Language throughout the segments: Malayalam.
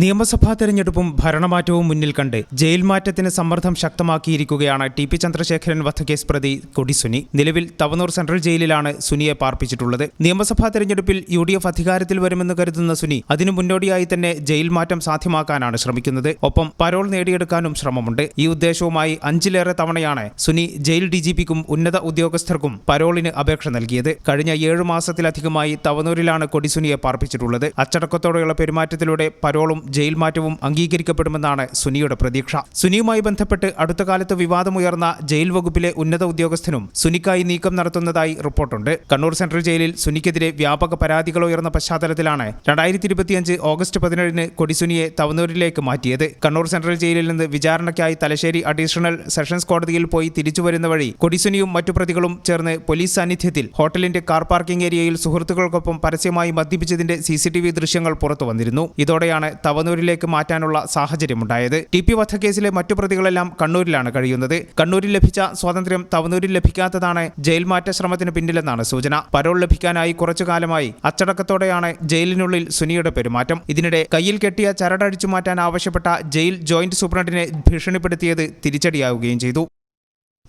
നിയമസഭാ തെരഞ്ഞെടുപ്പും ഭരണമാറ്റവും മുന്നിൽ കണ്ട് ജയിൽ മാറ്റത്തിന് സമ്മർദ്ദം ശക്തമാക്കിയിരിക്കുകയാണ് ടി.പി. ചന്ദ്രശേഖരൻ വധക്കേസ് പ്രതി കൊടി സുനി. നിലവിൽ തവനൂർ സെൻട്രൽ ജയിലിലാണ് സുനിയെ പാർപ്പിച്ചിട്ടുള്ളത്. നിയമസഭാ തെരഞ്ഞെടുപ്പിൽ UDF അധികാരത്തിൽ വരുമെന്ന് കരുതുന്ന സുനി അതിനു മുന്നോടിയായി തന്നെ ജയിൽ മാറ്റം സാധ്യമാക്കാനാണ് ശ്രമിക്കുന്നത്. ഒപ്പം പരോൾ നേടിയെടുക്കാനും ശ്രമമുണ്ട്. ഈ ഉദ്ദേശവുമായി 5ലേറെ തവണയാണ് സുനി ജയിൽ DGPക്കും ഉന്നത ഉദ്യോഗസ്ഥർക്കും പരോളിന് അപേക്ഷ നൽകിയത്. കഴിഞ്ഞ 7 മാസത്തിലധികമായി തവനൂരിലാണ് കൊടി സുനിയെ പാർപ്പിച്ചിട്ടുള്ളത്. അച്ചടക്കത്തോടെയുള്ള പെരുമാറ്റത്തിലൂടെ പരോളും ജയിൽ മാറ്റവും അംഗീകരിക്കപ്പെടുമെന്നാണ് സുനിയുടെ പ്രതീക്ഷ. സുനിയുമായി ബന്ധപ്പെട്ട് അടുത്ത കാലത്ത് വിവാദമുയർന്ന ജയിൽ വകുപ്പിലെ ഉന്നത ഉദ്യോഗസ്ഥനും സുനിക്കായി നീക്കം നടത്തുന്നതായി റിപ്പോർട്ടുണ്ട്. കണ്ണൂർ സെൻട്രൽ ജയിലിൽ സുനിക്കെതിരെ വ്യാപക പരാതികൾ ഉയർന്ന പശ്ചാത്തലത്തിലാണ് 2025 ഓഗസ്റ്റ് 17 കൊടി സുനിയെ തവനൂരിലേക്ക് മാറ്റിയത്. കണ്ണൂർ സെൻട്രൽ ജയിലിൽ നിന്ന് വിചാരണയ്ക്കായി തലശ്ശേരി അഡീഷണൽ സെഷൻസ് കോടതിയിൽ പോയി തിരിച്ചുവരുന്ന വഴി കൊടി സുനിയും മറ്റു പ്രതികളും ചേർന്ന് പോലീസ് സാന്നിധ്യത്തിൽ ഹോട്ടലിന്റെ കാർ പാർക്കിംഗ് ഏരിയയിൽ സുഹൃത്തുക്കൾക്കൊപ്പം പരസ്യമായി മദ്യപിച്ചതിന്റെ CCTV ദൃശ്യങ്ങൾ പുറത്തു വന്നിരുന്നു. ഇതോടെയാണ് തവനൂരിലേക്ക് മാറ്റാനുള്ള സാഹചര്യമുണ്ടായത്. ടി.പി. വധക്കേസിലെ മറ്റു പ്രതികളെല്ലാം കണ്ണൂരിലാണ് കഴിയുന്നത്. കണ്ണൂരിൽ ലഭിച്ച സ്വാതന്ത്ര്യം തവനൂരിൽ ലഭിക്കാത്തതാണ് ജയിൽ മാറ്റ ശ്രമത്തിന് പിന്നിലെന്നാണ് സൂചന. പരോൾ ലഭിക്കാനായി കുറച്ചു കാലമായി അച്ചടക്കത്തോടെയാണ് ജയിലിനുള്ളിൽ സുനിയുടെ പെരുമാറ്റം. ഇതിനിടെ കയ്യിൽ കെട്ടിയ ചരടടിച്ചു മാറ്റാൻ ആവശ്യപ്പെട്ട ജയിൽ ജോയിന്റ് സൂപ്രണ്ടിനെ ഭീഷണിപ്പെടുത്തിയത് തിരിച്ചടിയാവുകയും ചെയ്തു.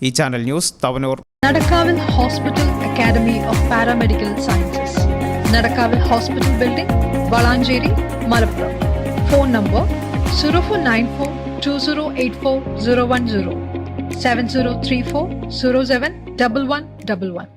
ഈ channel news Thavanur. Nadakkavil hospital academy of paramedical sciences, Nadakkavil hospital building, Valanchery, Malappuram. Phone number 04942084 010 7034 071111.